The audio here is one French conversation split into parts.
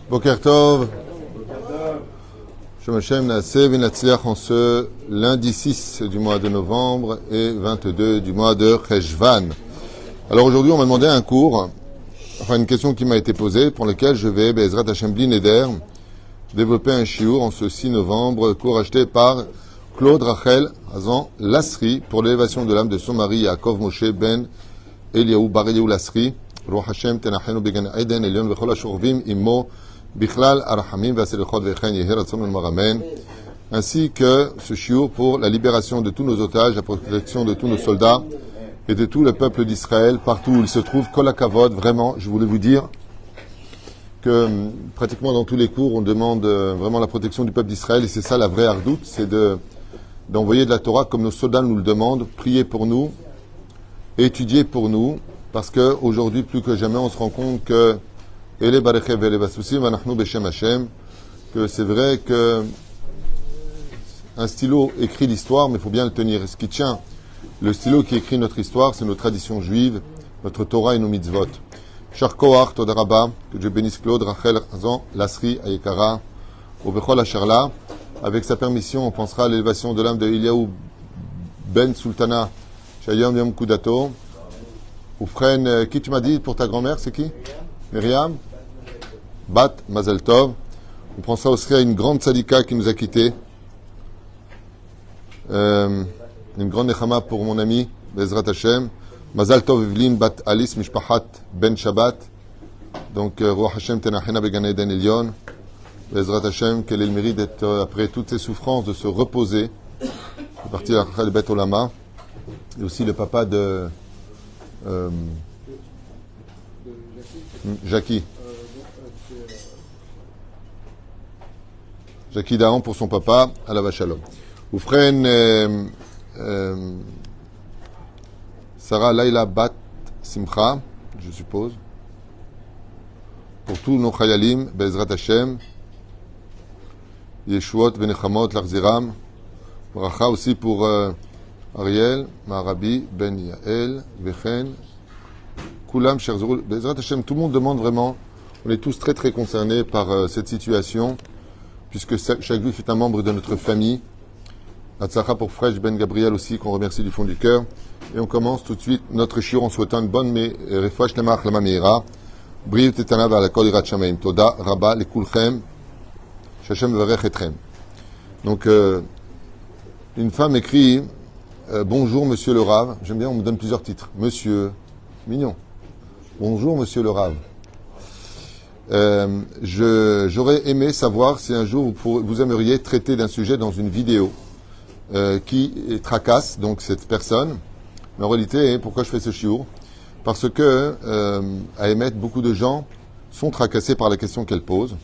Boker Tov. Shem Hashem Naaseh v'Natzliach en ce lundi 6 du mois de novembre et 22 du mois de Cheshvan. Alors aujourd'hui, on m'a demandé un cours, une question qui m'a été posée, pour laquelle je vais, Bezrat Hashem Bli Neder, développer un shiur en ce 6 novembre, cours acheté par Claude Rachel Hazan Lasri pour l'élévation de l'âme de son mari Yaakov Moshe Ben Eliaou Bar Eliaou Lasri. Ruach Hashem tenachenu began Eden Elion v'chol hashorvim immo bichlal arachamim v'aselichot v'echen yehi ratzon v'maramen. Ainsi que ce shiur pour la libération de tous nos otages, la protection de tous nos soldats et de tout le peuple d'Israël partout où il se trouve. Kol hakavod, vraiment, je voulais vous dire que pratiquement dans tous les cours, on demande vraiment la protection du peuple d'Israël, et c'est ça la vraie hardout, c'est d'envoyer de la Torah comme nos soldats nous le demandent, prier pour nous, étudier pour nous, parce que aujourd'hui plus que jamais on se rend compte que que c'est vrai que un stylo écrit l'histoire, mais il faut bien le tenir. Ce qui tient, le stylo qui écrit notre histoire, c'est nos traditions juives, notre Torah et nos mitzvot. Char Koach, Todaraba, que Dieu bénisse Claude, Rachel, Hazan, Lasri, Ayekara, au Bechol Asherla. Avec sa permission, on pensera à l'élévation de l'âme de Eliaou Ben Sultana, Shayom Yom Kudato. Oufren, qui tu m'as dit pour ta grand-mère, c'est qui? Myriam? Bat Mazel Tov. On pensera aussi à une grande sadika qui nous a quittés. Une grande nechama pour mon ami, Bezrat Hashem. Mazal Tov Evlin Bat Alice Mishpachat Ben Shabbat. Donc, Ruach Hashem Tenachena Began Eden Elion. Bezrat Hashem, quel est le mérite d'être, après toutes ces souffrances, de se reposer. C'est parti de la Chachal Bet Olama. Et aussi le papa de Jackie. Jackie Dahan pour son papa, à la Vachalom. Oufren Sarah Laila Bat Simcha, je suppose. Pour tous nos chayalim, Bezrat Hashem, Yeshuot Venechamot Larziram. Bracha aussi pour Ariel, Marabi, Ben Yael, Vechen, Kulam, Sherzurul, Bezrat Hashem. Tout le monde demande vraiment, on est tous très très concernés par cette situation, puisque chaque juif est un membre de notre famille. Hatzacha pour Fresh Ben Gabriel aussi, qu'on remercie du fond du cœur. Et on commence tout de suite notre shiur en souhaitant une bonne refouach lema achlama meira. Briut etana v'ala kol yirat shamayim. Toda rabba lekulchem. Shashem mevarech etrem. Donc, une femme écrit bonjour monsieur le Rav. J'aime bien, on me donne plusieurs titres. Monsieur, mignon. Bonjour monsieur le Rav. J'aurais aimé savoir si un jour vous aimeriez traiter d'un sujet dans une vidéo qui tracasse donc cette personne. Mais en réalité, pourquoi je fais ce shiur? Parce que à émettre, beaucoup de gens sont tracassés par la question qu'elle pose.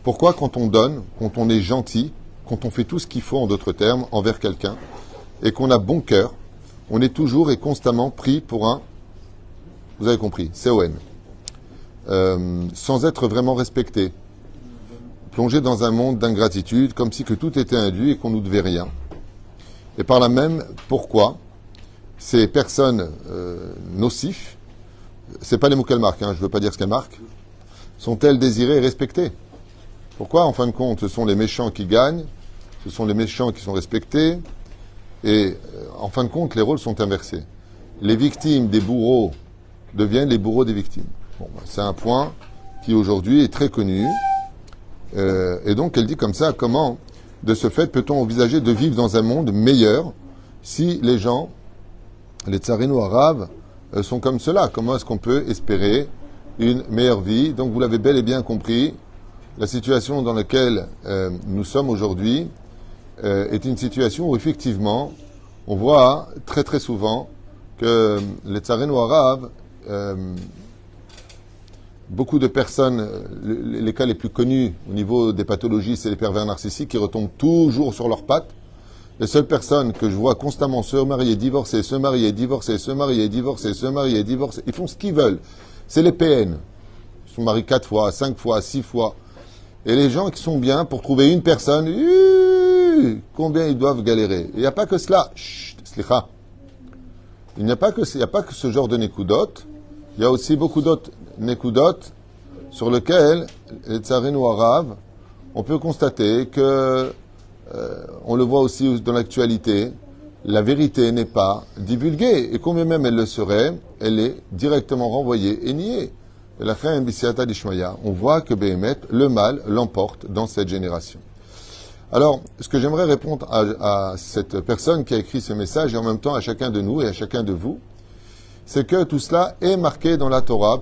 Pourquoi quand on donne, quand on est gentil, quand on fait tout ce qu'il faut en d'autres termes envers quelqu'un, et qu'on a bon cœur, on est toujours et constamment pris pour un, vous avez compris, CON, sans être vraiment respecté, plongé dans un monde d'ingratitude, comme si que tout était indu et qu'on nous devait rien. Et par là même, pourquoi ces personnes nocifs, c'est pas les mots qu'elles marquent, je ne veux pas dire ce qu'elles marquent, sont-elles désirées et respectées? Pourquoi, en fin de compte, ce sont les méchants qui gagnent, ce sont les méchants qui sont respectés, et en fin de compte, les rôles sont inversés. Les victimes des bourreaux deviennent les bourreaux des victimes. Bon, c'est un point qui aujourd'hui est très connu, et donc elle dit comme ça, comment, de ce fait, peut-on envisager de vivre dans un monde meilleur si les gens, les tsarino arabes, sont comme cela? Comment est-ce qu'on peut espérer une meilleure vie? Donc vous l'avez bel et bien compris, la situation dans laquelle nous sommes aujourd'hui est une situation où effectivement on voit très très souvent que les tsarino arabes, beaucoup de personnes, les cas les plus connus au niveau des pathologies, c'est les pervers narcissiques qui retombent toujours sur leurs pattes. Les seules personnes que je vois constamment se marier, divorcer, se marier, divorcer, se marier, divorcer, se marier, divorcer, ils font ce qu'ils veulent. C'est les PN. Ils sont mariés 4 fois, 5 fois, 6 fois. Et les gens qui sont bien, pour trouver une personne, combien ils doivent galérer. Il n'y a pas que cela. Chut, slicha. Il n'y a pas que ce genre de nekudot. Il y a aussi beaucoup d'autres nekudot sur lequel, les tsarinu arabes, on peut constater que, on le voit aussi dans l'actualité, la vérité n'est pas divulguée. Et combien même elle le serait, elle est directement renvoyée et niée. Et la fin bisiata d'Ishmaïa, on voit que Béhémet, le mal, l'emporte dans cette génération. Alors, ce que j'aimerais répondre à cette personne qui a écrit ce message, et en même temps à chacun de nous et à chacun de vous, c'est que tout cela est marqué dans la Torah,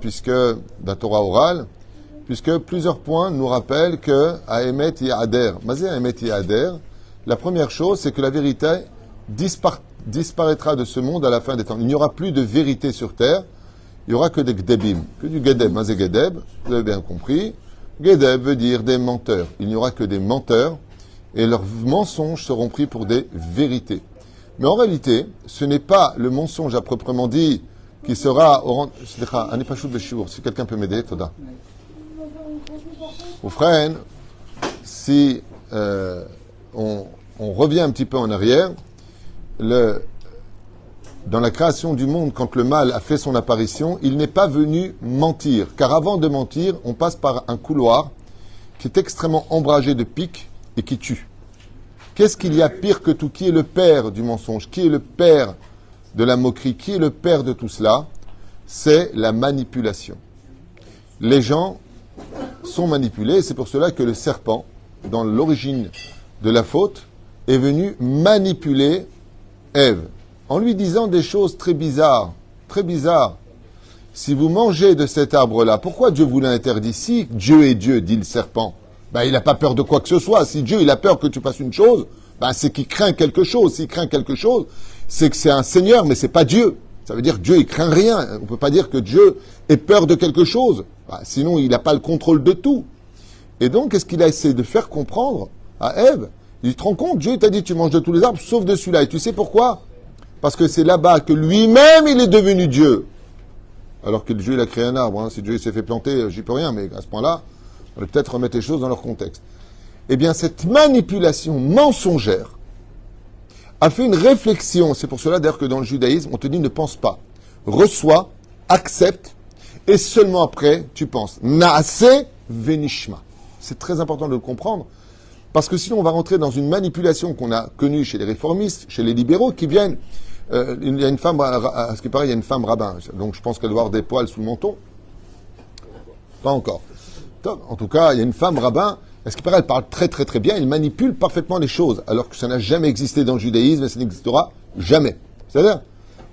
la Torah orale, puisque plusieurs points nous rappellent que Aemet Yahader, Mazé Aemet Yahader, la première chose, c'est que la vérité disparaîtra de ce monde à la fin des temps. Il n'y aura plus de vérité sur terre, il n'y aura que des Gdebim, que du Gedeb. Mazé Gedeb, vous avez bien compris. Gedeb veut dire des menteurs. Il n'y aura que des menteurs, et leurs mensonges seront pris pour des vérités. Mais en réalité, ce n'est pas le mensonge à proprement dit qui sera au rang... Si quelqu'un peut m'aider, Toda. Au frère, si on revient un petit peu en arrière, dans la création du monde, quand le mal a fait son apparition, il n'est pas venu mentir. Car avant de mentir, on passe par un couloir qui est extrêmement ombragé de pics et qui tue. Qu'est-ce qu'il y a pire que tout? Qui est le père du mensonge? Qui est le père de la moquerie? Qui est le père de tout cela? C'est la manipulation. Les gens sont manipulés, et c'est pour cela que le serpent, dans l'origine de la faute, est venu manipuler Ève, en lui disant des choses très bizarres, très bizarres. Si vous mangez de cet arbre-là, pourquoi Dieu vous l'a interdit? Si Dieu est Dieu, dit le serpent, il n'a pas peur de quoi que ce soit. Si Dieu il a peur que tu fasses une chose, c'est qu'il craint quelque chose. S'il craint quelque chose, c'est que c'est un Seigneur, mais c'est pas Dieu. Ça veut dire que Dieu il craint rien. On ne peut pas dire que Dieu ait peur de quelque chose. Sinon, il n'a pas le contrôle de tout. Et donc, qu'est-ce qu'il a essayé de faire comprendre à Ève? Il te rend compte, Dieu t'a dit tu manges de tous les arbres sauf de celui-là. Et tu sais pourquoi? Parce que c'est là-bas que lui-même il est devenu Dieu. Alors que Dieu il a créé un arbre. Si Dieu il s'est fait planter, j'y peux rien. Mais à ce point-là, on va peut-être remettre les choses dans leur contexte. Eh bien, cette manipulation mensongère a fait une réflexion. C'est pour cela d'ailleurs que dans le judaïsme, on te dit ne pense pas. Reçois, accepte, et seulement après, tu penses. Naase venishma. C'est très important de le comprendre, parce que sinon on va rentrer dans une manipulation qu'on a connue chez les réformistes, chez les libéraux, qui viennent... il y a une femme, à ce qui paraît, il y a une femme rabbin. Donc je pense qu'elle doit avoir des poils sous le menton. Pas encore. En tout cas, il y a une femme rabbin, à ce qui paraît, elle parle très très très bien, elle manipule parfaitement les choses, alors que ça n'a jamais existé dans le judaïsme et ça n'existera jamais. C'est-à-dire,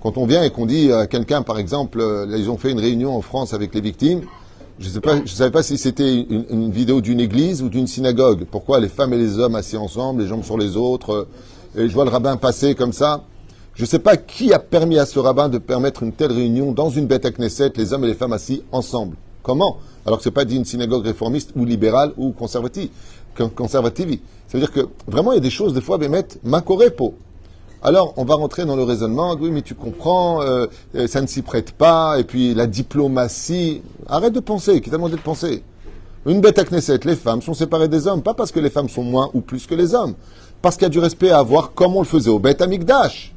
quand on vient et qu'on dit à quelqu'un, par exemple, là, ils ont fait une réunion en France avec les victimes, je ne savais pas si c'était une vidéo d'une église ou d'une synagogue. Pourquoi les femmes et les hommes assis ensemble, les jambes sur les autres, et je vois le rabbin passer comme ça. Je ne sais pas qui a permis à ce rabbin de permettre une telle réunion dans une bête à Knesset, les hommes et les femmes assis ensemble. Comment? Alors que ce n'est pas dit une synagogue réformiste ou libérale ou conservative. Ça veut dire que vraiment il y a des choses, des fois, mettre macorepo. Alors on va rentrer dans le raisonnement, oui mais tu comprends, ça ne s'y prête pas, et puis la diplomatie, arrête de penser, qui t'a demandé de penser. Une bête à Knesset, les femmes sont séparées des hommes, pas parce que les femmes sont moins ou plus que les hommes, parce qu'il y a du respect à avoir comme on le faisait au Beth Amikdash.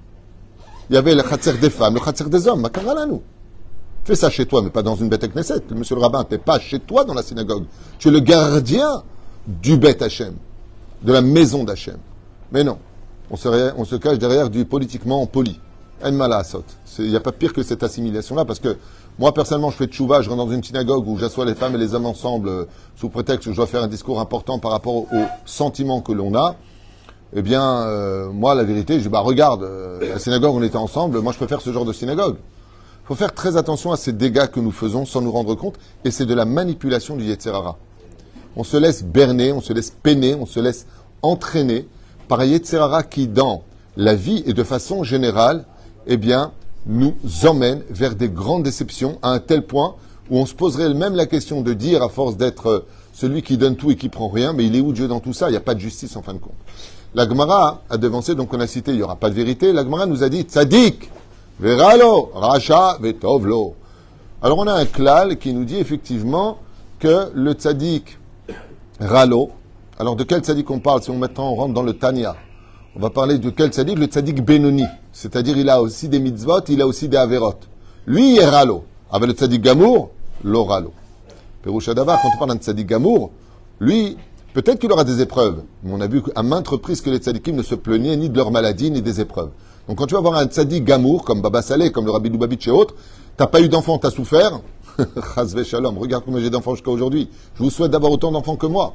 Il y avait le khatser des femmes, le khatser des hommes, nous. Fais ça chez toi, mais pas dans une bête à Knesset. Monsieur le rabbin, t'es pas chez toi dans la synagogue. Tu es le gardien du Beth Hachem, de la maison d'Hachem. Mais non, on se cache derrière du politiquement poli. En malasot. Il n'y a pas pire que cette assimilation-là, parce que moi, personnellement, je fais tchouva, je rentre dans une synagogue où j'assois les femmes et les hommes ensemble, sous prétexte que je dois faire un discours important par rapport aux sentiments que l'on a. Eh bien, moi, la vérité, je dis, regarde, la synagogue, on était ensemble, moi, je préfère ce genre de synagogue. Il faut faire très attention à ces dégâts que nous faisons sans nous rendre compte, et c'est de la manipulation du Yetzer Hara. On se laisse berner, on se laisse peiner, on se laisse entraîner par un Yetzer Hara qui, dans la vie et de façon générale, eh bien, nous emmène vers des grandes déceptions à un tel point où on se poserait même la question de dire, à force d'être celui qui donne tout et qui prend rien, mais il est où Dieu dans tout ça? Il n'y a pas de justice en fin de compte. La Gemara a devancé, donc on a cité, il n'y aura pas de vérité. La Gemara nous a dit, tzadik, veralo, racha, vetovlo. Alors on a un klal qui nous dit effectivement que le tzadik ralo, alors de quel tzadik on parle? Si on maintenant on rentre dans le Tanya, on va parler de quel tzadik? Le tzadik benoni, c'est-à-dire il a aussi des mitzvot, il a aussi des averot. Lui il est ralo, avec le tzadik gamour, lo ralo. Perouchadavar, quand on parle d'un tzaddik gamour, lui, peut-être qu'il aura des épreuves. Mais on a vu à maintes reprises que les tzaddikim ne se plaignaient ni de leur maladie, ni des épreuves. Donc quand tu vas voir un tzaddik gamour, comme Baba Saleh, comme le Rabbi Lubavitch et autres, t'as pas eu d'enfant, t'as souffert. Chazve shalom, regarde combien j'ai d'enfants jusqu'à aujourd'hui. Je vous souhaite d'avoir autant d'enfants que moi.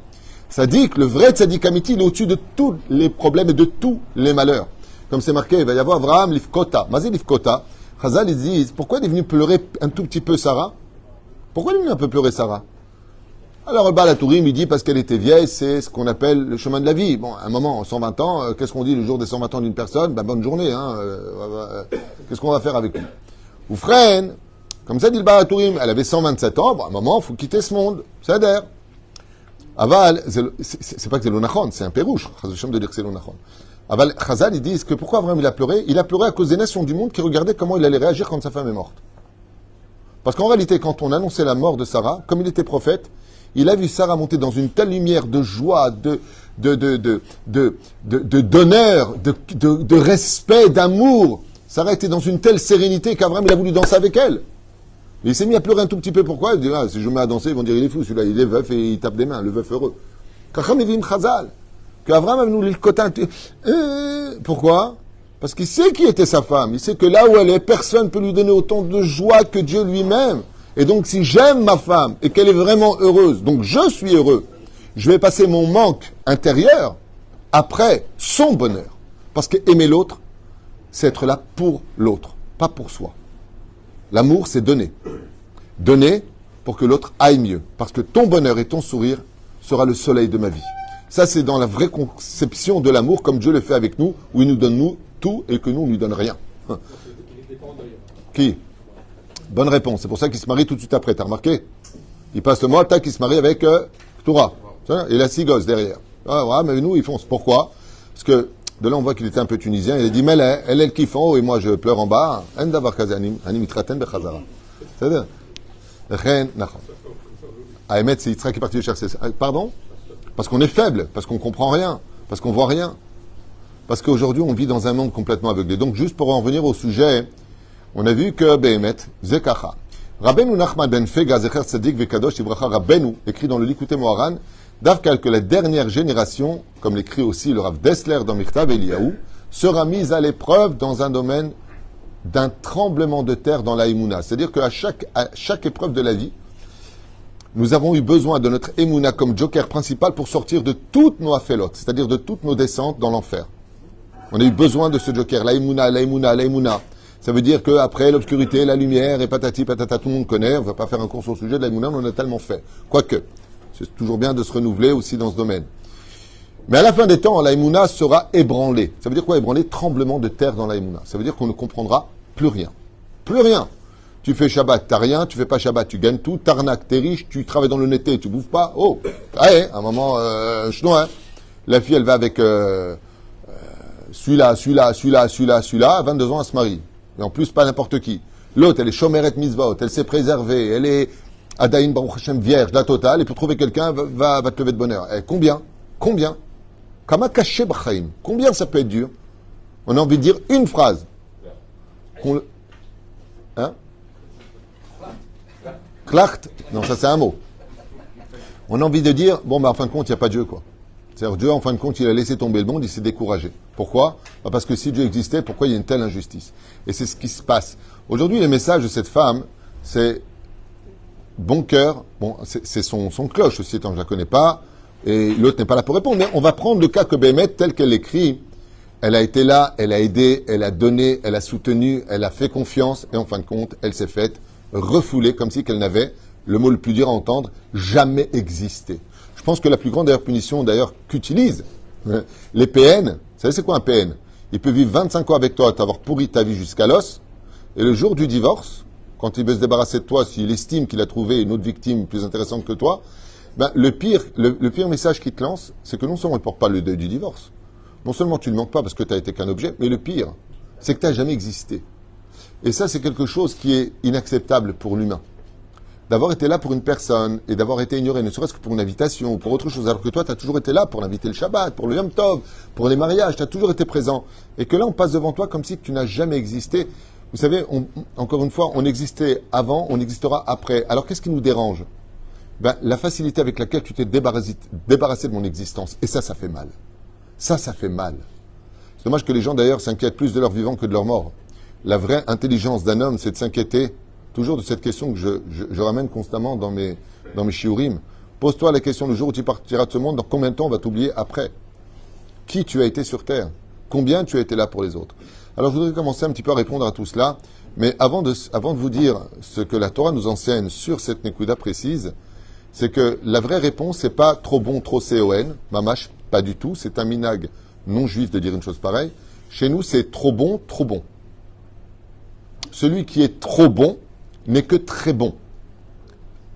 Ça dit que le vrai tzaddik amiti, il est au-dessus de tous les problèmes et de tous les malheurs. Comme c'est marqué, il va y avoir Avraham Lifkota. Mazé Lifkota. Chazal, ils disent, pourquoi il est venu pleurer un tout petit peu Sarah? Pourquoi il est venu un peu pleurer Sarah? Alors le Baal HaTurim, il dit parce qu'elle était vieille, c'est ce qu'on appelle le chemin de la vie. Bon, à un moment, 120 ans, qu'est-ce qu'on dit le jour des 120 ans d'une personne? Ben, bonne journée, hein. Qu'est-ce qu'on va faire avec lui? Ou Freine, comme ça dit le Baal HaTurim, elle avait 127 ans, bon, à un moment, il faut quitter ce monde. C'est adhère. Aval, c'est pas que c'est l'onachon, c'est un pérouche. Chazal de dire que c'est l'onachon. Aval, Chazal, ils disent que pourquoi Abraham il a pleuré? Il a pleuré à cause des nations du monde qui regardaient comment il allait réagir quand sa femme est morte. Parce qu'en réalité, quand on annonçait la mort de Sarah, comme il était prophète, il a vu Sarah monter dans une telle lumière de joie, d'honneur, de respect, d'amour. Sarah était dans une telle sérénité qu'Abraham, il a voulu danser avec elle. Mais il s'est mis à pleurer un tout petit peu. Pourquoi? Il dit, ah, si je me mets à danser, ils vont dire, il est fou, celui-là, il est veuf et il tape des mains, le veuf heureux. Kacham Evim Chazal. Qu'Abraham a nous le cotin. Pourquoi? Parce qu'il sait qui était sa femme. Il sait que là où elle est, personne ne peut lui donner autant de joie que Dieu lui-même. Et donc, si j'aime ma femme et qu'elle est vraiment heureuse, donc je suis heureux, je vais passer mon manque intérieur après son bonheur. Parce que aimer l'autre, c'est être là pour l'autre, pas pour soi. L'amour, c'est donner. Donner pour que l'autre aille mieux. Parce que ton bonheur et ton sourire sera le soleil de ma vie. Ça, c'est dans la vraie conception de l'amour, comme Dieu le fait avec nous, où il nous donne nous tout et que nous, on ne lui donne rien. Qui? Bonne réponse. C'est pour ça qu'il se marie tout de suite après. T'as remarqué? Il passe le mois, tac, il se marie avec Torah. Et il a 6 gosses derrière. Ah, voilà, mais nous, ils foncent. Pourquoi? Parce que de là, on voit qu'il était un peu tunisien. Il a dit, mais elle kiffe en haut et moi, je pleure en bas. C'est-à-dire, Ahmed, c'est Yitzhak qui est parti chercher. Pardon? Parce qu'on est faible, parce qu'on comprend rien, parce qu'on voit rien. Parce qu'aujourd'hui, on vit dans un monde complètement aveuglé. Donc, juste pour en revenir au sujet, on a vu que Behemet, Zekacha. Rabbeinu Nachman ben Fega, Zecher Tzadik Vekadosh, Ibracha Rabbeinu, écrit dans le Likutei Moharan, d'Avkal que la dernière génération, comme l'écrit aussi le Rav Dessler dans Michtav Eliyahu, sera mise à l'épreuve dans un domaine d'un tremblement de terre dans la Emouna. C'est-à-dire qu'à chaque épreuve de la vie, nous avons eu besoin de notre Emouna comme joker principal pour sortir de toutes nos affelot, c'est-à-dire de toutes nos descentes dans l'enfer. On a eu besoin de ce joker, la Emouna, la Emouna, la Emouna. Ça veut dire qu'après l'obscurité, la lumière et patati patata, tout le monde connaît. On ne va pas faire un cours sur le sujet de la Emouna, on en a tellement fait. Quoique, c'est toujours bien de se renouveler aussi dans ce domaine. Mais à la fin des temps, la Emouna sera ébranlée. Ça veut dire quoi ébranlée? Tremblement de terre dans la Emouna. Ça veut dire qu'on ne comprendra plus rien. Plus rien. Tu fais Shabbat, t'as rien. Tu fais pas Shabbat, tu gagnes tout. T'arnaques, t'es riche. Tu travailles dans le netté, tu bouffes pas. Oh, allez, à un moment, hein. La fille, elle va avec celui-là, 22 ans, elle se marie. Et en plus, pas n'importe qui. L'autre, elle est Shomeret Mitzvot, elle s'est préservée, elle est Adaïn Baruch Hashem vierge, la totale, et pour trouver quelqu'un, va te lever de bonheur. Et combien? Kama kaché b'chaim. Combien ça peut être dur? On a envie de dire une phrase. Hein? Klacht? Non, ça c'est un mot. On a envie de dire, bon, en fin de compte, il n'y a pas Dieu, quoi. C'est-à-dire, Dieu, en fin de compte, il a laissé tomber le monde, il s'est découragé. Pourquoi? Parce que si Dieu existait, pourquoi il y a une telle injustice? Et c'est ce qui se passe. Aujourd'hui, le message de cette femme, c'est bon cœur. Bon, c'est son cloche aussi, tant que je la connais pas. Et l'autre n'est pas là pour répondre. Mais on va prendre le cas que Bémet, tel qu'elle l'écrit. Elle a été là, elle a aidé, elle a donné, elle a soutenu, elle a fait confiance. Et en fin de compte, elle s'est faite refouler comme si qu'elle n'avait, le mot le plus dur à entendre, jamais existé. Je pense que la plus grande punition, d'ailleurs, qu'utilisent les PN, vous savez c'est quoi un PN? Il peut vivre 25 ans avec toi, t'avoir pourri ta vie jusqu'à l'os, et le jour du divorce, quand il veut se débarrasser de toi, s'il estime qu'il a trouvé une autre victime plus intéressante que toi, ben, le pire message qu'il te lance, c'est que non seulement il ne porte pas le deuil du divorce, non seulement tu ne manques pas parce que tu n'as été qu'un objet, mais le pire, c'est que tu n'as jamais existé. Et ça, c'est quelque chose qui est inacceptable pour l'humain. D'avoir été là pour une personne et d'avoir été ignoré, ne serait-ce que pour une invitation ou pour autre chose, alors que toi, tu as toujours été là pour l'inviter le Shabbat, pour le Yom Tov, pour les mariages, tu as toujours été présent. Et que là, on passe devant toi comme si tu n'as jamais existé. Vous savez, encore une fois, on existait avant, on existera après. Alors, qu'est-ce qui nous dérange? Ben, la facilité avec laquelle tu t'es débarrassé de mon existence. Et ça fait mal. Ça fait mal. C'est dommage que les gens, d'ailleurs, s'inquiètent plus de leur vivant que de leur mort. La vraie intelligence d'un homme, c'est de s'inquiéter toujours de cette question que je ramène constamment dans mes shiurim. Pose-toi la question le jour où tu partiras de ce monde, dans combien de temps on va t'oublier après? Qui tu as été sur Terre? Combien tu as été là pour les autres? Alors je voudrais commencer un petit peu à répondre à tout cela, mais avant de vous dire ce que la Torah nous enseigne sur cette Nekuda précise, c'est que la vraie réponse, c'est pas trop bon, trop CON, mamash, pas du tout, c'est un minag non juif de dire une chose pareille. Chez nous, c'est trop bon, trop bon. Celui qui est trop bon n'est que très bon.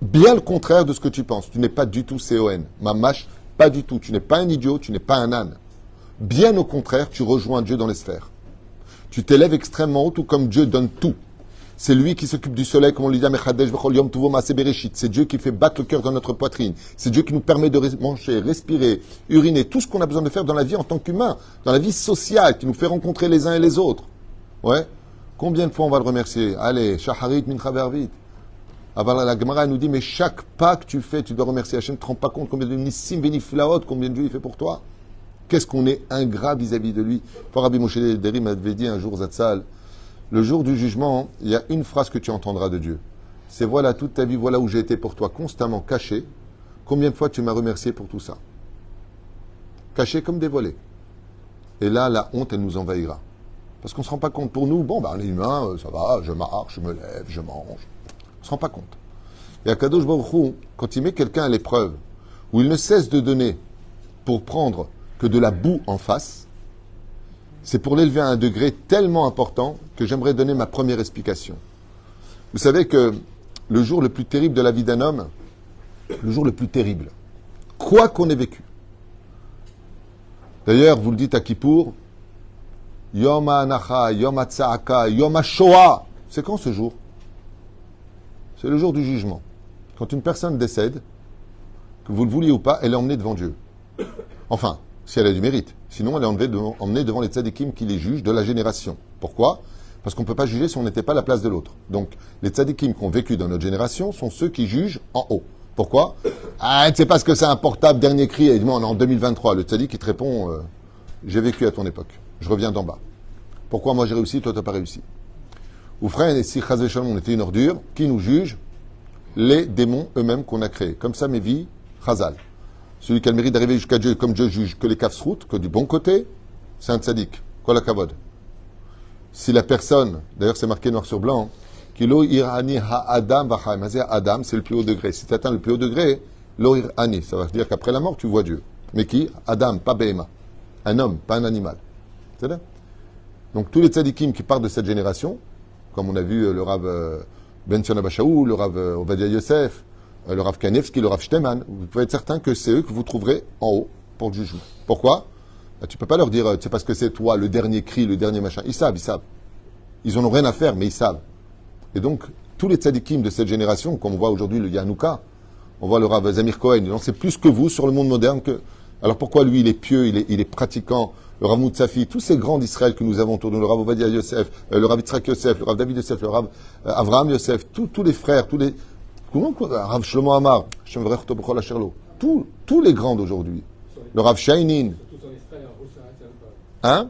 Bien le contraire de ce que tu penses. Tu n'es pas du tout CON. Mamash, pas du tout. Tu n'es pas un idiot, tu n'es pas un âne. Bien au contraire, tu rejoins Dieu dans les sphères. Tu t'élèves extrêmement haut, tout comme Dieu donne tout. C'est lui qui s'occupe du soleil, comme on lui dit, c'est Dieu qui fait battre le cœur dans notre poitrine. C'est Dieu qui nous permet de manger, respirer, uriner, tout ce qu'on a besoin de faire dans la vie en tant qu'humain, dans la vie sociale, qui nous fait rencontrer les uns et les autres. Ouais. Combien de fois on va le remercier? Allez, Shaharit min Chavervit. La Gemara nous dit, mais chaque pas que tu fais, tu dois remercier Hachem. Tu ne te rends pas compte combien de nissim beniflaot, combien de Dieu il fait pour toi? Qu'est-ce qu'on est ingrat vis-à-vis de lui? Rabbi Moshe Deri m'avait dit un jour, Zatzal, le jour du jugement, il y a une phrase que tu entendras de Dieu. C'est voilà toute ta vie, voilà où j'ai été pour toi, constamment caché. Combien de fois tu m'as remercié pour tout ça? Caché comme dévoilé. Et là, la honte, elle nous envahira. Parce qu'on ne se rend pas compte. Pour nous, bon, on est humain, ça va, je marche, je me lève, je mange. On ne se rend pas compte. Et à Kadosh Baruch Hu, quand il met quelqu'un à l'épreuve, où il ne cesse de donner pour prendre que de la boue en face, c'est pour l'élever à un degré tellement important que j'aimerais donner ma première explication. Vous savez que le jour le plus terrible de la vie d'un homme, le jour le plus terrible, quoi qu'on ait vécu. D'ailleurs, vous le dites à Kippour, Yom HaAnacha, Yom HaTza'aka, Yom HaShoah. C'est quand ce jour? C'est le jour du jugement. Quand une personne décède, que vous le vouliez ou pas, elle est emmenée devant Dieu. Enfin, si elle a du mérite. Sinon, elle est emmenée devant les tzadikim qui les jugent de la génération. Pourquoi? Parce qu'on ne peut pas juger si on n'était pas à la place de l'autre. Donc, les tzadikim qui ont vécu dans notre génération sont ceux qui jugent en haut. Pourquoi? Ah, c'est parce que c'est un portable dernier cri. Et on est en 2023. Le tzadik, il te répond, j'ai vécu à ton époque. Je reviens d'en bas. Pourquoi moi j'ai réussi, toi t'as pas réussi? Ou frère, et si Chazé Shalom on était une ordure, qui nous juge? Les démons eux-mêmes qu'on a créés. Comme ça, mes vies, Chazal. Celui qui a le mérite d'arriver jusqu'à Dieu, comme Dieu juge que les kafsrout, que du bon côté, c'est un tzaddik. Kol hakavod. Si la personne, d'ailleurs c'est marqué noir sur blanc, Kilo irani ha-adam v'chaim. Adam, c'est le plus haut degré. Si tu atteins le plus haut degré, lo irani, ça veut dire qu'après la mort, tu vois Dieu. Mais qui? Adam, pas Behema. Un homme, pas un animal. C'est là? Donc tous les tzadikim qui partent de cette génération, comme on a vu le Rav Ben Sion Abashaou, le Rav Ovadia Yosef, le Rav Kanevski, le Rav Shteman, vous pouvez être certain que c'est eux que vous trouverez en haut pour le jugement. Pourquoi? Tu ne peux pas leur dire, c'est parce que c'est toi, le dernier cri, le dernier machin. Ils savent. Ils n'en ont rien à faire, mais ils savent. Et donc, tous les tzadikim de cette génération, comme on voit aujourd'hui le Yanouka, on voit le Rav Zamir Cohen, il en sait plus que vous sur le monde moderne que... Alors pourquoi lui, il est pieux, il est pratiquant, le Rav Moutsafi, tous ces grands d'Israël que nous avons autour de nous, le Rav Ovadia Yosef, le Rav Yitzhak Yosef, le Rav David Yosef, le Rav Avraham Yosef, tous les frères, comment Rav Shlomo Amar, tous les grands d'aujourd'hui, le Rav Shainin. Hein?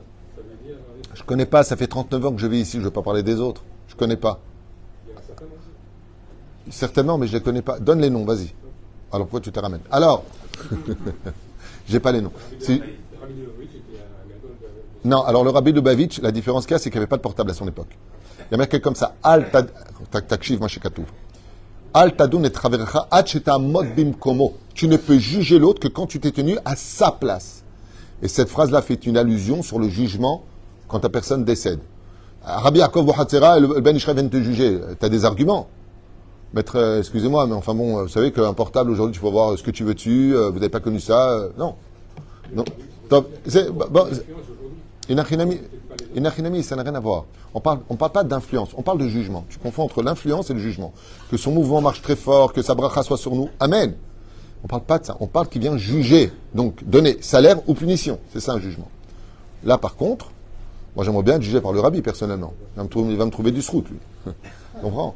Je connais pas, ça fait 39 ans que je vis ici, je ne veux pas parler des autres. Je connais pas. Certainement, mais je les connais pas. Donne les noms, vas-y. Alors pourquoi tu te ramènes? Alors, j'ai pas les noms. Non, alors le Rabbi Lubavitch, la différence qu'il y a, c'est qu'il n'y avait pas de portable à son époque. Il y a marqué comme ça, Al Takshiv Mashekatouv. Al Tadun et Traverecha Hacheta Mod Bimkomo. Tu ne peux juger l'autre que quand tu t'es tenu à sa place. Et cette phrase-là fait une allusion sur le jugement quand ta personne décède. Rabbi Yaakov Bohatzera, le Ben Ishraï vient de te juger. Tu as des arguments. Maître, excusez-moi, mais enfin bon, vous savez qu'un portable aujourd'hui, tu peux voir ce que tu veux dessus, vous n'avez pas connu ça. Non. Non. Inachinami, ça n'a rien à voir. On parle pas d'influence, on parle de jugement. Tu confonds entre l'influence et le jugement. Que son mouvement marche très fort, que sa bracha soit sur nous. Amen. On parle pas de ça. On parle qu'il vient juger. Donc, donner salaire ou punition. C'est ça un jugement. Là, par contre, moi j'aimerais bien être jugé par le rabbi, personnellement. Il va me trouver du srout, lui. Tu comprends?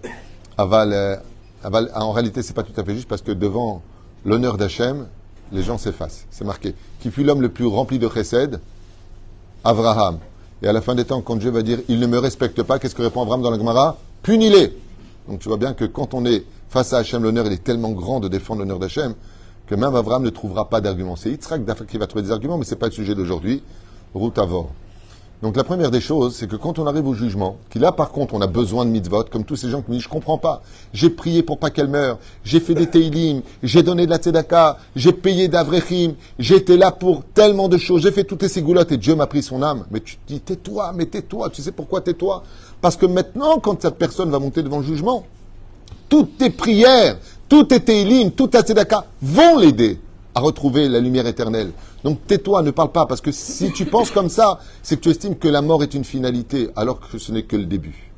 Aval, En réalité, c'est pas tout à fait juste parce que devant l'honneur d'Hachem, les gens s'effacent. C'est marqué. Qui fut l'homme le plus rempli de chesed? Abraham. Et à la fin des temps, quand Dieu va dire il ne me respecte pas, qu'est-ce que répond Abraham dans la Gemara? Punis-les. Donc tu vois bien que quand on est face à Hachem, l'honneur il est tellement grand de défendre l'honneur d'Hachem que même Abraham ne trouvera pas d'arguments. C'est Yitzhak qui va trouver des arguments, mais ce n'est pas le sujet d'aujourd'hui. Route avant. Donc la première des choses, c'est que quand on arrive au jugement, qu'il là par contre on a besoin de mitzvot, comme tous ces gens qui me disent je comprends pas, j'ai prié pour pas qu'elle meure, j'ai fait des teilim, j'ai donné de la tzedaka, j'ai payé d'avrechim, j'étais là pour tellement de choses, j'ai fait toutes ces goulottes et Dieu m'a pris son âme. Mais tu te dis tais-toi, mais tais-toi, tu sais pourquoi tais-toi? Parce que maintenant quand cette personne va monter devant le jugement, toutes tes prières, tous tes teilim, toute ta tzedaka vont l'aider à retrouver la lumière éternelle. Donc tais-toi, ne parle pas, parce que si tu penses comme ça, c'est que tu estimes que la mort est une finalité, alors que ce n'est que le début.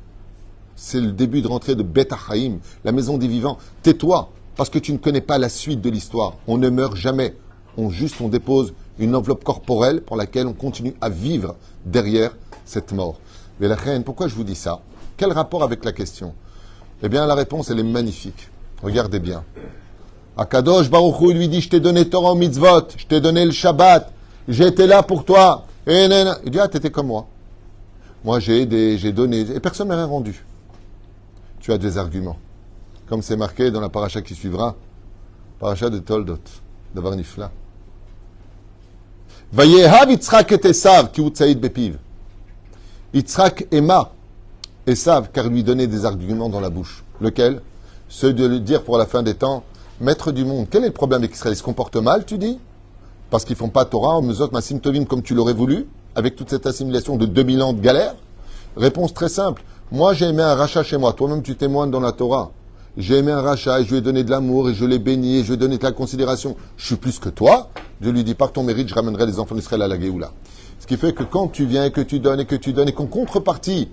C'est le début de rentrée de Bet Hachaim, la maison des vivants. Tais-toi, parce que tu ne connais pas la suite de l'histoire. On ne meurt jamais. On dépose une enveloppe corporelle pour laquelle on continue à vivre derrière cette mort. Mais la reine, pourquoi je vous dis ça? Quel rapport avec la question? Eh bien, la réponse, elle est magnifique. Regardez bien. Akadosh Baruch Hu lui dit, je t'ai donné Torah mitzvot, je t'ai donné le Shabbat, j'étais là pour toi. Et il dit, ah, t'étais comme moi. Moi, j'ai aidé, j'ai donné, et personne ne m'a rien rendu. Tu as des arguments. Comme c'est marqué dans la paracha qui suivra, paracha de Toldot, de Varnifla. Vayehav Yitzhak et Esav, ki utzaïd bepiv. Yitzhak aima Esav, car lui donnait des arguments dans la bouche. Lequel? Ceux de lui dire pour la fin des temps, maître du monde, quel est le problème avec Israël? Ils se comportent mal, tu dis? Parce qu'ils font pas Torah, ou Mezot, Masim Tovim, comme tu l'aurais voulu, avec toute cette assimilation de 2000 ans de galère? Réponse très simple. Moi, j'ai aimé un rachat chez moi. Toi-même, tu témoignes dans la Torah. J'ai aimé un rachat et je lui ai donné de l'amour et je l'ai béni et je lui ai donné de la considération. Je suis plus que toi. Dieu lui dit, par ton mérite, je ramènerai les enfants d'Israël à la Géoula. Ce qui fait que quand tu viens et que tu donnes et qu'en contrepartie,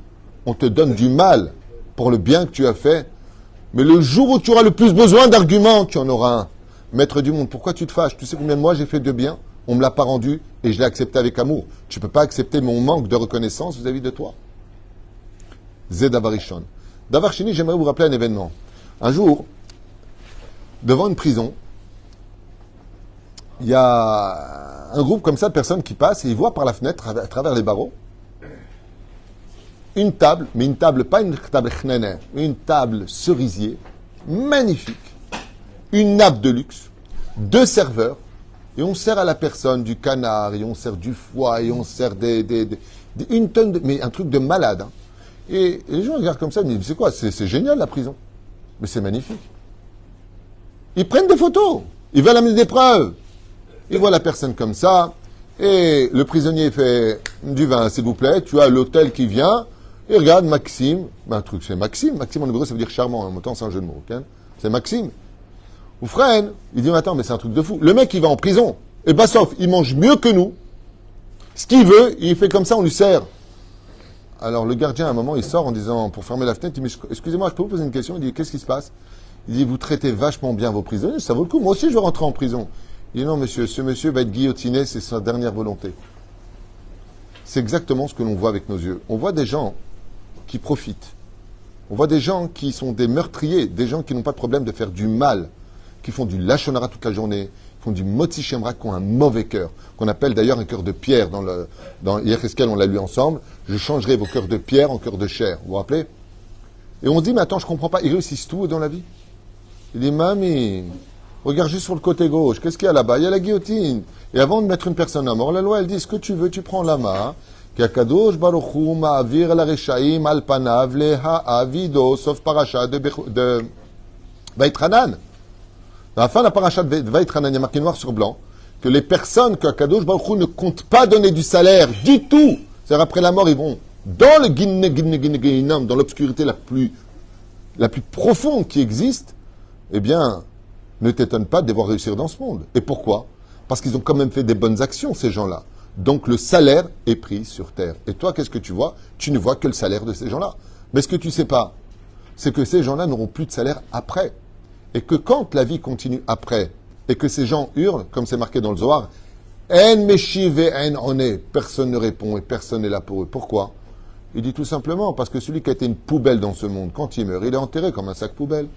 on te donne du mal pour le bien que tu as fait, mais le jour où tu auras le plus besoin d'arguments, tu en auras un. Maître du monde, pourquoi tu te fâches? Tu sais combien de moi j'ai fait de bien? On ne me l'a pas rendu et je l'ai accepté avec amour. Tu ne peux pas accepter mon manque de reconnaissance vis-à-vis de toi. Zé Davarishon. Davarchini, j'aimerais vous rappeler un événement. Un jour, devant une prison, il y a un groupe comme ça de personnes qui passent et ils voient par la fenêtre, à travers les barreaux, une table, mais une table, pas une table chnene, une table cerisier, magnifique, une nappe de luxe, 2 serveurs, et on sert à la personne du canard, et on sert du foie, et on sert une tonne de, mais un truc de malade. Hein. Et les gens regardent comme ça, ils me disent, c'est quoi? C'est génial la prison. Mais c'est magnifique. Ils prennent des photos, ils veulent amener des preuves. Ils voient la personne comme ça, et le prisonnier fait du vin, s'il vous plaît, tu as l'hôtel qui vient, et regarde, Maxime, un truc, c'est Maxime. Maxime en hébreu, ça veut dire charmant, en même temps, c'est un jeu de mots. Okay, c'est Maxime. Ou Fren, il dit, mais attends, mais c'est un truc de fou. Le mec, il va en prison. Et Bassoff, il mange mieux que nous. Ce qu'il veut, il fait comme ça, on lui sert. Alors, le gardien, à un moment, il sort en disant, pour fermer la fenêtre, il dit, excusez-moi, je peux vous poser une question? Il dit, qu'est-ce qui se passe? Il dit, vous traitez vachement bien vos prisonniers, ça vaut le coup. Moi aussi, je veux rentrer en prison. Il dit, non, monsieur, ce monsieur va être guillotiné, c'est sa dernière volonté. C'est exactement ce que l'on voit avec nos yeux. On voit des gens qui profitent. On voit des gens qui sont des meurtriers, des gens qui n'ont pas de problème de faire du mal, qui font du lachonara toute la journée, qui font du motzi shemra, qui ont un mauvais cœur, qu'on appelle d'ailleurs un cœur de pierre. Dans Yecheskel, on l'a lu ensemble. Je changerai vos cœurs de pierre en cœur de chair. Vous vous rappelez? Et on se dit, mais attends, je comprends pas. Ils réussissent tout dans la vie. Il dit, mamie, regarde juste sur le côté gauche. Qu'est-ce qu'il y a là-bas? Il y a la guillotine. Et avant de mettre une personne à mort, la loi, elle dit, ce que tu veux, tu prends la main. Qu'Akadosh Baruch Hu ma'avir la reshaim al panav leha avido, sauf paracha de Vaïtranan. Dans la fin de la paracha de Vaïtranan, il y a marqué noir sur blanc que les personnes qu'Akadosh Baruch Hu ne compte pas donner du salaire du tout, c'est-à-dire après la mort, ils vont dans le Ginnem, dans l'obscurité la plus profonde qui existe, eh bien, ne t'étonne pas de les voir réussir dans ce monde. Et pourquoi? Parce qu'ils ont quand même fait des bonnes actions, ces gens-là. Donc le salaire est pris sur terre. Et toi, qu'est-ce que tu vois? Tu ne vois que le salaire de ces gens-là. Mais ce que tu ne sais pas, c'est que ces gens-là n'auront plus de salaire après. Et que quand la vie continue après, et que ces gens hurlent, comme c'est marqué dans le Zohar, En meshiv et en oné, personne ne répond et personne n'est là pour eux. Pourquoi? Il dit tout simplement parce que celui qui a été une poubelle dans ce monde, quand il meurt, il est enterré comme un sac poubelle.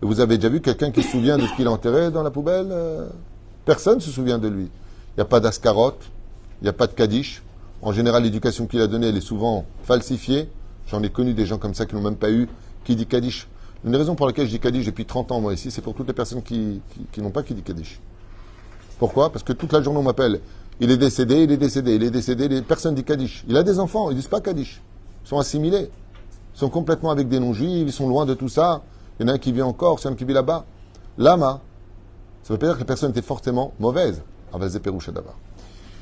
Et vous avez déjà vu quelqu'un qui se souvient de ce qu'il a enterré dans la poubelle? Personne ne se souvient de lui. Il n'y a pas d'ascarote, il n'y a pas de kaddish. En général, l'éducation qu'il a donnée, elle est souvent falsifiée. J'en ai connu des gens comme ça qui n'ont même pas eu. Qui dit kaddish? Une des raisons pour laquelle je dis kaddish depuis 30 ans, moi, ici, c'est pour toutes les personnes qui n'ont pas qui dit kaddish. Pourquoi? Parce que toute la journée, on m'appelle. Il est décédé, il est décédé, il est décédé. Personne dit kaddish. Il a des enfants, ils ne disent pas kaddish. Ils sont assimilés. Ils sont complètement avec des non-juifs, ils sont loin de tout ça. Il y en a un qui vit encore, c'est un qui vit là-bas. Lama. Ça ne veut pas dire que la personne était forcément mauvaise.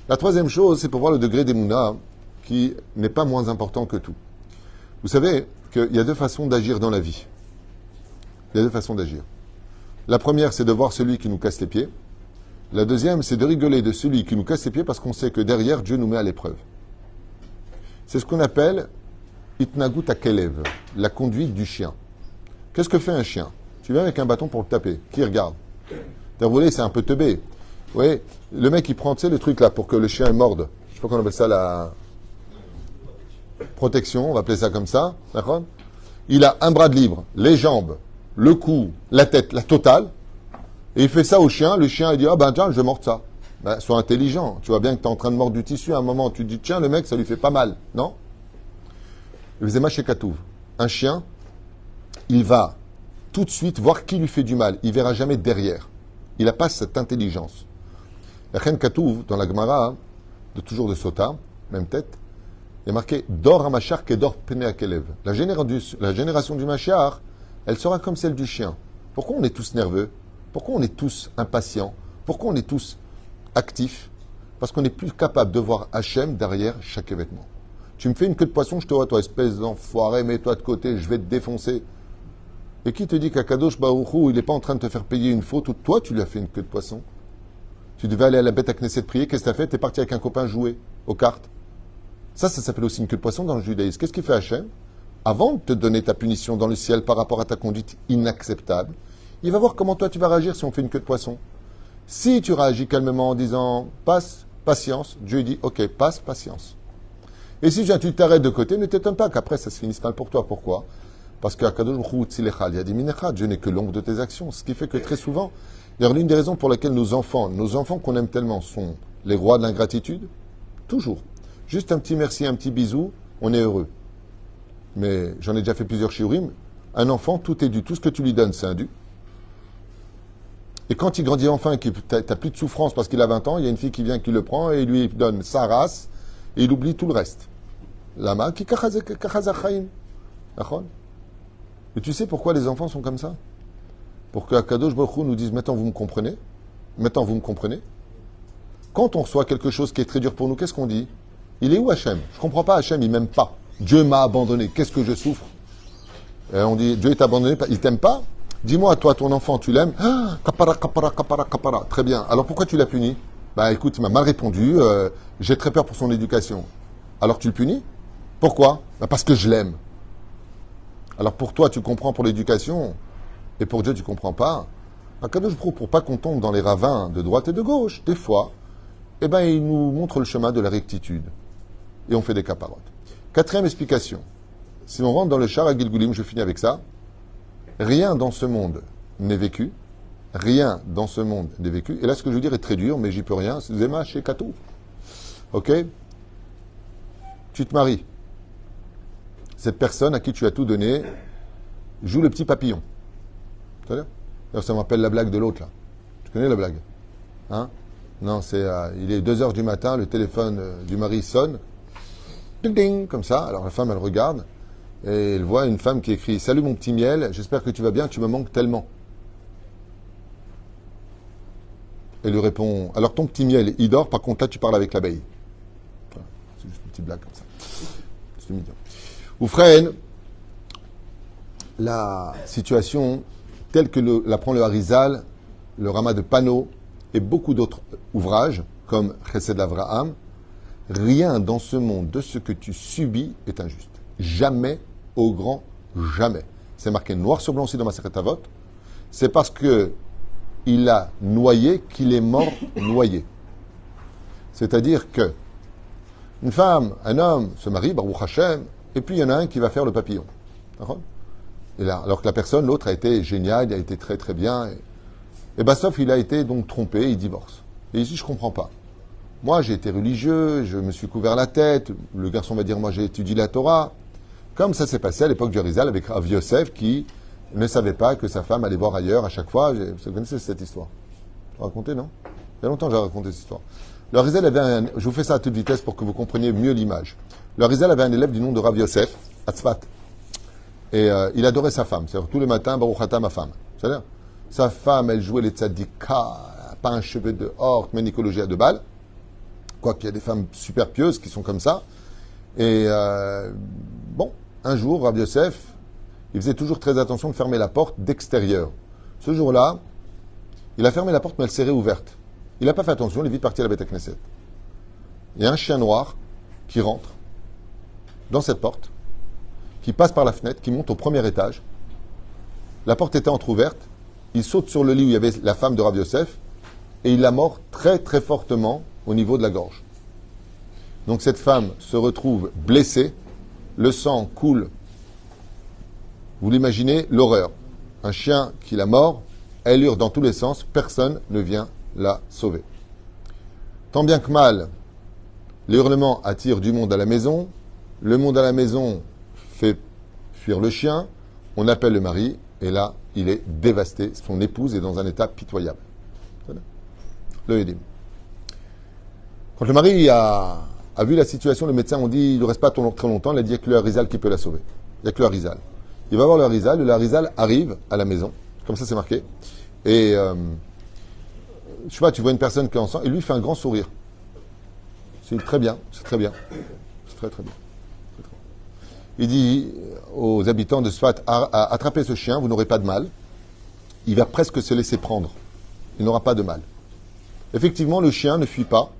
La troisième chose, c'est pour voir le degré d'Emouna, qui n'est pas moins important que tout. Vous savez qu'il y a deux façons d'agir dans la vie. Il y a deux façons d'agir. La première, c'est de voir celui qui nous casse les pieds. La deuxième, c'est de rigoler de celui qui nous casse les pieds parce qu'on sait que derrière, Dieu nous met à l'épreuve. C'est ce qu'on appelle Itnagut Akelev, la conduite du chien. Qu'est-ce que fait un chien? Tu viens avec un bâton pour le taper. Qui regarde? Vous voyez, c'est un peu teubé. Vous voyez, le mec, il prend, tu sais, le truc là pour que le chien morde. Je sais pas comment on appelle ça, la protection, on va appeler ça comme ça. D'accord? Il a un bras de libre, les jambes, le cou, la tête, la totale. Et il fait ça au chien. Le chien, il dit, ah ben tiens, je vais mordre ça. Ben, sois intelligent. Tu vois bien que tu es en train de mordre du tissu. À un moment, tu te dis, tiens, le mec, ça lui fait pas mal. Non? Il faisait chez Katouv. Un chien, il va tout de suite voir qui lui fait du mal. Il verra jamais derrière. Il n'a pas cette intelligence. La reine Katouv, dans la Gemara, toujours de Sota, même tête, il est marqué Dor Hamashar Kedor Pene Akelev. La génération du Machar, elle sera comme celle du chien. Pourquoi on est tous nerveux? Pourquoi on est tous impatients? Pourquoi on est tous actifs? Parce qu'on n'est plus capable de voir Hachem derrière chaque événement. Tu me fais une queue de poisson, je te vois, toi, espèce d'enfoiré, mets-toi de côté, je vais te défoncer. Et qui te dit qu'Akadosh Baruch Hu, il n'est pas en train de te faire payer une faute, ou toi, tu lui as fait une queue de poisson? Tu devais aller à la bête à Knesset prier, qu'est-ce que tu as fait? Tu es parti avec un copain jouer aux cartes. Ça s'appelle aussi une queue de poisson dans le judaïsme. Qu'est-ce qu'il fait Hachem? Avant de te donner ta punition dans le ciel par rapport à ta conduite inacceptable, il va voir comment toi tu vas réagir si on fait une queue de poisson. Si tu réagis calmement en disant passe, patience, Dieu dit ok, passe, patience. Et si tu t'arrêtes de côté, ne t'étonne pas qu'après ça se finisse mal pour toi. Pourquoi? Parce que Dieu n'est que l'ombre de tes actions. Ce qui fait que très souvent, d'ailleurs, l'une des raisons pour lesquelles nos enfants qu'on aime tellement, sont les rois de l'ingratitude, toujours. Juste un petit merci, un petit bisou, on est heureux. Mais j'en ai déjà fait plusieurs shiurim. Un enfant, tout est dû. Tout ce que tu lui donnes, c'est un dû. Et quand il grandit enfin et que tu n'as plus de souffrance parce qu'il a 20 ans, il y a une fille qui vient qui le prend et il lui donne sa race et il oublie tout le reste. Lama ki kachazachaim. Et tu sais pourquoi les enfants sont comme ça? Pour que Akadosh Baruch Hu nous dise maintenant vous me comprenez? Maintenant vous me comprenez? Quand on reçoit quelque chose qui est très dur pour nous, qu'est-ce qu'on dit? Il est où Hachem? Je ne comprends pas Hachem, il ne m'aime pas. Dieu m'a abandonné. Qu'est-ce que je souffre? Et on dit Dieu t'a abandonné, il t'aime pas? Dis-moi, toi, ton enfant, tu l'aimes? Ah, kapara, kapara, kapara, kapara. Très bien. Alors pourquoi tu l'as puni? Bah écoute, il m'a mal répondu, j'ai très peur pour son éducation. Alors tu le punis? Pourquoi? Bah, parce que je l'aime. Alors pour toi, tu comprends pour l'éducation, et pour Dieu, tu comprends pas. Akadosh Baruch Hu, pour pas qu'on tombe dans les ravins de droite et de gauche, des fois, eh ben, il nous montre le chemin de la rectitude. Et on fait des caparottes. Quatrième explication. Si on rentre dans le char à Gilgulim, je finis avec ça. Rien dans ce monde n'est vécu. Rien dans ce monde n'est vécu. Et là, ce que je veux dire est très dur, mais j'y peux rien. C'est Zema chez Katou. Ok? Tu te maries. Cette personne à qui tu as tout donné joue le petit papillon. C'est-à-dire? Ça m'appelle la blague de l'autre, là. Tu connais la blague? Hein? Non, c'est, il est 2h du matin, le téléphone du mari sonne. Ding, ding, comme ça. Alors la femme, elle regarde. Et elle voit une femme qui écrit « Salut mon petit miel, j'espère que tu vas bien, tu me manques tellement. » Elle lui répond « Alors ton petit miel, il dort, par contre là tu parles avec l'abeille. » Voilà. C'est juste une petite blague comme ça. C'est mignon. Oufren, la situation telle que l'apprend le Harizal, le Rama de Pano et beaucoup d'autres ouvrages, comme Chesed Avraham, rien dans ce monde de ce que tu subis est injuste. Jamais, au grand jamais. C'est marqué noir sur blanc aussi dans ma Masechet Avot. C'est parce que il a noyé qu'il est mort noyé. C'est-à-dire que une femme, un homme se marie, Baruch Hashem, et puis il y en a un qui va faire le papillon. D'accord? Et là, alors que la personne, l'autre, a été génial, il a été très très bien. Et Bassov, il a été donc trompé, il divorce. Et il dit, je comprends pas. Moi, j'ai été religieux, je me suis couvert la tête. Le garçon va dire, moi, j'ai étudié la Torah. Comme ça s'est passé à l'époque du Arizal avec Rav Yosef qui ne savait pas que sa femme allait voir ailleurs à chaque fois. Vous connaissez cette histoire? Je l'ai raconté, non? Il y a longtemps que j'ai raconté cette histoire. Le Arizal avait je vous fais ça à toute vitesse pour que vous compreniez mieux l'image. Le Arizal avait un élève du nom de Rav Yosef, à Tzfat. Et il adorait sa femme. C'est-à-dire tous les matins, Baruch Ata, ma femme. C'est-à-dire, sa femme, elle jouait les tzadika, pas un cheveu de or, ménicologie à 2 balles. Quoiqu'il y a des femmes super pieuses qui sont comme ça. Et bon, un jour, Rav Yosef, il faisait toujours très attention de fermer la porte d'extérieur. Ce jour-là, il a fermé la porte, mais elle s'est réouverte. Il n'a pas fait attention, il est vite parti à la Beth Knesset. Il y a un chien noir qui rentre dans cette porte, qui passe par la fenêtre, qui monte au premier étage. La porte était entrouverte. Il saute sur le lit où il y avait la femme de Rav Yosef et il la mord très très fortement au niveau de la gorge. Donc cette femme se retrouve blessée, le sang coule. Vous l'imaginez, l'horreur. Un chien qui la mord, elle hurle dans tous les sens, personne ne vient la sauver. Tant bien que mal, les hurlements attirent du monde à la maison, le monde à la maison fait fuir le chien, on appelle le mari, et là, il est dévasté. Son épouse est dans un état pitoyable. Le Edim. Quand le mari a vu la situation, le médecin, on dit, il ne reste pas très longtemps, il a dit, il n'y a que le Harizal qui peut la sauver. Il n'y a que le Harizal. Il va voir le Harizal, le Harizal arrive à la maison, comme ça c'est marqué, et je sais pas, tu vois une personne qui est enceinte, et lui fait un grand sourire. C'est très bien, c'est très bien. C'est très très bien. Il dit aux habitants de Sfat, attrapez ce chien, vous n'aurez pas de mal. Il va presque se laisser prendre. Il n'aura pas de mal. Effectivement, le chien ne fuit pas.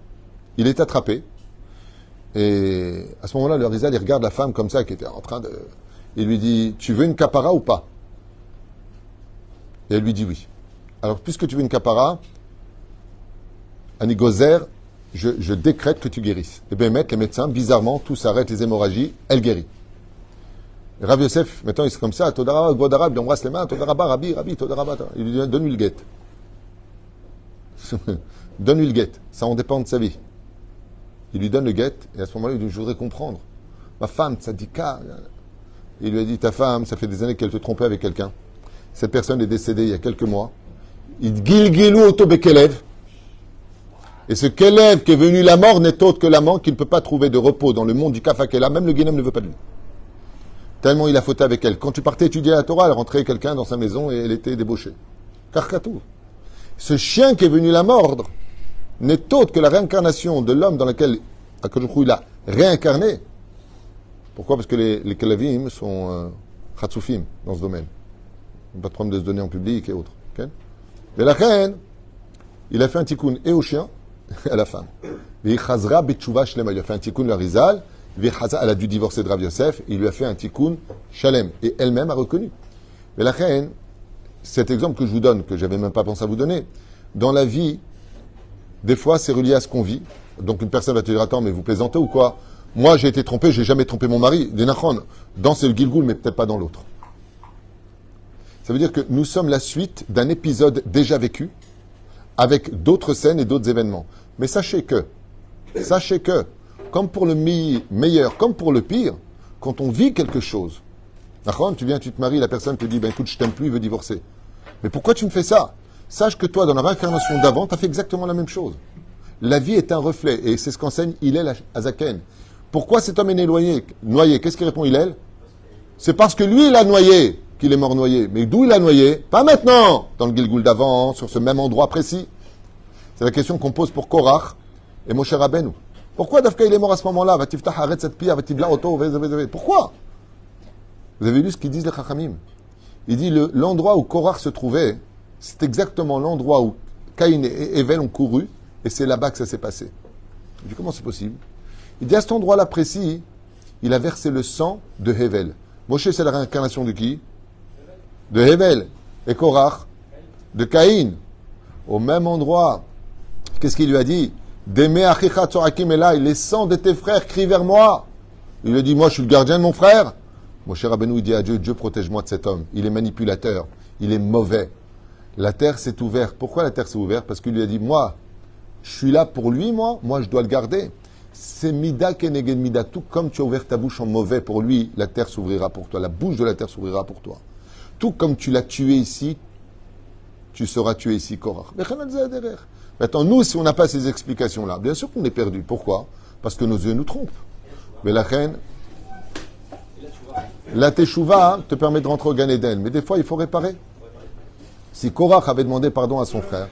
Il est attrapé. Et à ce moment-là, le Harizal, il regarde la femme comme ça, qui était en train de... Il lui dit, tu veux une capara ou pas? Et elle lui dit oui. Alors, puisque tu veux une capara, Anigozer, je décrète que tu guérisses. Et bien, les médecins, bizarrement, tout s'arrête, les hémorragies, elle guérit. Et Rav Yosef, maintenant, il est comme ça, Todarabah, Gvodarab, il embrasse les mains, Todarabah, Rabbi, Todarabah. Il lui dit, donne-lui le guet. Donne-lui le guet. Ça en dépend de sa vie. Il lui donne le guet, et à ce moment-là, il lui dit, je voudrais comprendre. Ma femme, tzadika. Il lui a dit, ta femme, ça fait des années qu'elle te trompait avec quelqu'un. Cette personne est décédée il y a quelques mois. Il gilgilou otobekelev. Et ce Kelev qui est venu la mort n'est autre que l'amant qui ne peut pas trouver de repos dans le monde du Kafakela. Même le Guénem ne veut pas de lui. Tellement il a fauté avec elle. Quand tu partais étudier la Torah, elle rentrait quelqu'un dans sa maison et elle était débauchée. Karkatou. Ce chien qui est venu la mordre n'est autre que la réincarnation de l'homme dans lequel Akadosh il a réincarné. Pourquoi? Parce que les Kelavim sont Khatsoufim dans ce domaine. Pas de problème de se donner en public et autres. Okay? Mais la reine, il a fait un tikkun et au chien et à la femme. Il a fait un tikkun le Harizal. Elle a dû divorcer de Rav Yosef, il lui a fait un tikkun shalem. Et elle-même a reconnu. Mais la reine, cet exemple que je vous donne, que j'avais même pas pensé à vous donner, dans la vie, des fois, c'est relié à ce qu'on vit. Donc une personne va te dire, attends, mais vous plaisantez ou quoi? Moi, j'ai été trompé, j'ai jamais trompé mon mari. Dans c'est le Gilgoul, mais peut-être pas dans l'autre. Ça veut dire que nous sommes la suite d'un épisode déjà vécu, avec d'autres scènes et d'autres événements. Mais sachez que, comme pour le meilleur, comme pour le pire, quand on vit quelque chose, tu viens, tu te maries, la personne te dit, ben écoute, je t'aime plus, il veut divorcer. Mais pourquoi tu me fais ça? Sache que toi, dans la réincarnation d'avant, tu as fait exactement la même chose. La vie est un reflet, et c'est ce qu'enseigne Hillel Azaken. Pourquoi cet homme est noyé? Qu'est-ce qu'il répond Hillel? C'est parce que lui, il a noyé, qu'il est mort noyé. Mais d'où il a noyé? Pas maintenant, dans le Gilgoul d'avant, sur ce même endroit précis. C'est la question qu'on pose pour Korach et Moshe Rabbeinu. Pourquoi Dafka il est mort à ce moment-là? Pourquoi? Vous avez lu ce qu'ils disent les Chachamim? Il dit l'endroit où Korach se trouvait, c'est exactement l'endroit où Caïn et Evel ont couru, et c'est là-bas que ça s'est passé. Il dit comment c'est possible? Il dit à cet endroit-là précis, il a versé le sang de Hevel. Moshe, c'est la réincarnation de qui? De Hevel. Et Korach? De Caïn. Au même endroit. Qu'est-ce qu'il lui a dit? Les sangs de tes frères crient vers moi. Il lui a dit, moi je suis le gardien de mon frère. Moshe Rabbeinu dit à Dieu, Dieu protège-moi de cet homme. Il est manipulateur, il est mauvais. La terre s'est ouverte. Pourquoi la terre s'est ouverte? Parce qu'il lui a dit, moi, je suis là pour lui, moi je dois le garder. C'est mida keneged mida. Tout comme tu as ouvert ta bouche en mauvais pour lui, la terre s'ouvrira pour toi. La bouche de la terre s'ouvrira pour toi. Tout comme tu l'as tué ici, tu seras tué ici, Korach. Maintenant, nous, si on n'a pas ces explications-là, bien sûr qu'on est perdu. Pourquoi? Parce que nos yeux nous trompent. Mais la reine, la teshuva te permet de rentrer au Gan Eden. Mais des fois, il faut réparer. Si Korach avait demandé pardon à son frère,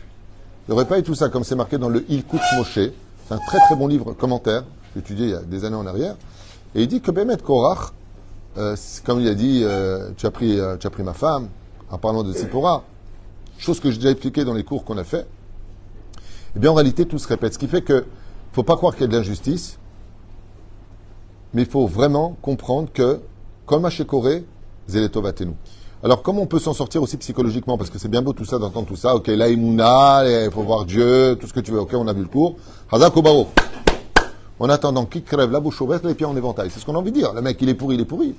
il n'aurait pas eu tout ça, comme c'est marqué dans le Ilkut Moshe. C'est un très très bon livre, commentaire, étudié il y a des années en arrière. Et il dit que Bémet Korach, comme il a dit, tu as pris ma femme, en parlant de Sipora, chose que j'ai déjà expliqué dans les cours qu'on a fait. Eh bien, en réalité, tout se répète. Ce qui fait que, il ne faut pas croire qu'il y a de l'injustice, mais il faut vraiment comprendre que, comme à Shekoré, Zéletovatenu. Alors, comment on peut s'en sortir aussi psychologiquement? Parce que c'est bien beau tout ça, d'entendre tout ça. Ok, la Emouna, il faut voir Dieu, tout ce que tu veux. Ok, on a vu le cours. Hazak ou Baruch. En attendant, qui crève la bouche ouverte, les pieds en éventail. C'est ce qu'on a envie de dire. Le mec, il est pourri, il est pourri.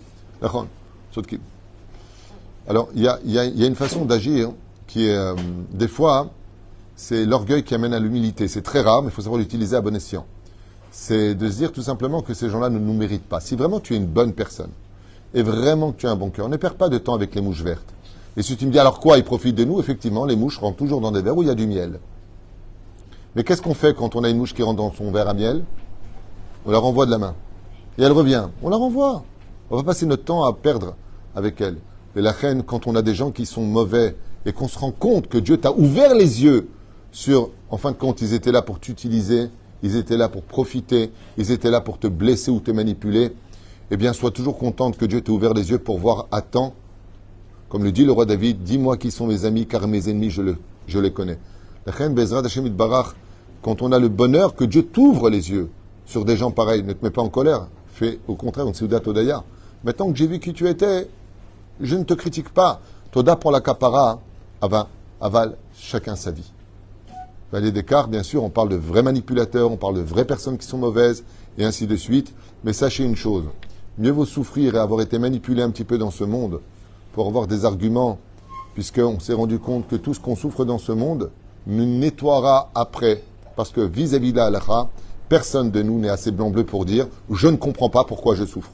Alors, il y a une façon d'agir qui est, des fois, c'est l'orgueil qui amène à l'humilité. C'est très rare, mais il faut savoir l'utiliser à bon escient. C'est de se dire tout simplement que ces gens-là ne nous méritent pas. Si vraiment tu es une bonne personne, et vraiment que tu as un bon cœur, ne perds pas de temps avec les mouches vertes. Et si tu me dis alors quoi, ils profitent de nous, effectivement, les mouches rentrent toujours dans des verres où il y a du miel. Mais qu'est-ce qu'on fait quand on a une mouche qui rentre dans son verre à miel? On la renvoie de la main. Et elle revient. On la renvoie. On va passer notre temps à perdre avec elle. Mais la reine, quand on a des gens qui sont mauvais et qu'on se rend compte que Dieu t'a ouvert les yeux sur, en fin de compte, ils étaient là pour t'utiliser, ils étaient là pour profiter, ils étaient là pour te blesser ou te manipuler, eh bien, sois toujours contente que Dieu t'ait ouvert les yeux pour voir à temps. Comme le dit le roi David, dis-moi qui sont mes amis, car mes ennemis, je les connais. La reine Bezrat Hashem Itbarach, quand on a le bonheur que Dieu t'ouvre les yeux sur des gens pareils, ne te mets pas en colère, fais au contraire une Seudat Odaya. Maintenant que j'ai vu qui tu étais, je ne te critique pas. Toda pour la kapara, aval, chacun sa vie. Vallée d'écart, bien sûr, on parle de vrais manipulateurs, on parle de vraies personnes qui sont mauvaises, et ainsi de suite. Mais sachez une chose, mieux vaut souffrir et avoir été manipulé un petit peu dans ce monde pour avoir des arguments, puisqu'on s'est rendu compte que tout ce qu'on souffre dans ce monde nous nettoiera après. Parce que vis-à-vis de la halakha, personne de nous n'est assez blanc-bleu pour dire « je ne comprends pas pourquoi je souffre ».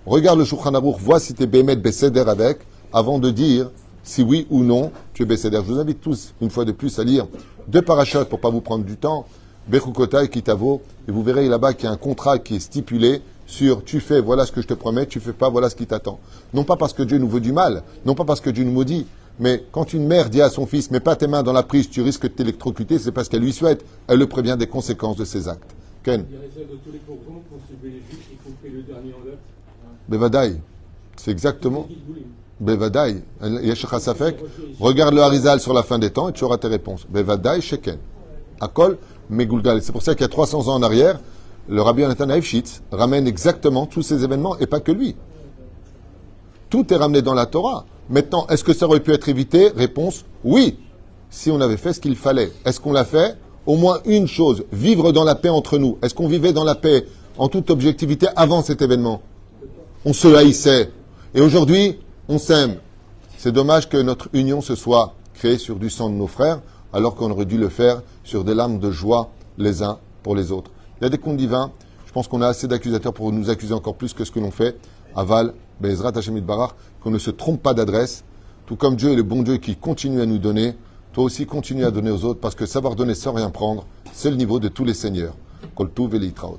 Regarde le Shulchan Aruch, vois si tu es Bémet Besséder avec, avant de dire si oui ou non tu es Besséder. Je vous invite tous, une fois de plus, à lire 2 parachutes pour ne pas vous prendre du temps, Bechukota et Kitavo, et vous verrez là-bas qu'il y a un contrat qui est stipulé sur tu fais, voilà ce que je te promets, tu fais pas, voilà ce qui t'attend. Non pas parce que Dieu nous veut du mal, non pas parce que Dieu nous maudit, mais quand une mère dit à son fils, mets pas tes mains dans la prise, tu risques de t'électrocuter, c'est parce qu'elle lui souhaite, elle le prévient des conséquences de ses actes. Ken. Il y a ça dans tous les pogroms, pour sauver les juifs, y compris le dernier en date. Bevadaï, c'est exactement. Bevadaï, Yeshach Safek, regarde le Harizal sur la fin des temps et tu auras tes réponses. Bevadaï, Sheken. Akol, Megulgal. C'est pour ça qu'il y a 300 ans en arrière, le Rabbi Yonatan Eifshitz ramène exactement tous ces événements et pas que lui. Tout est ramené dans la Torah. Maintenant, est-ce que ça aurait pu être évité? Réponse, oui. Si on avait fait ce qu'il fallait. Est-ce qu'on l'a fait? Au moins une chose, vivre dans la paix entre nous. Est-ce qu'on vivait dans la paix en toute objectivité avant cet événement? On se haïssait. Et aujourd'hui, on s'aime. C'est dommage que notre union se soit créée sur du sang de nos frères, alors qu'on aurait dû le faire sur des larmes de joie les uns pour les autres. Il y a des comptes divins. Je pense qu'on a assez d'accusateurs pour nous accuser encore plus que ce que l'on fait. Aval, Bezrat Hashem Itbarach, qu'on ne se trompe pas d'adresse. Tout comme Dieu est le bon Dieu qui continue à nous donner, toi aussi continue à donner aux autres, parce que savoir donner sans rien prendre, c'est le niveau de tous les seigneurs. Kol Tuv V'Leitraot.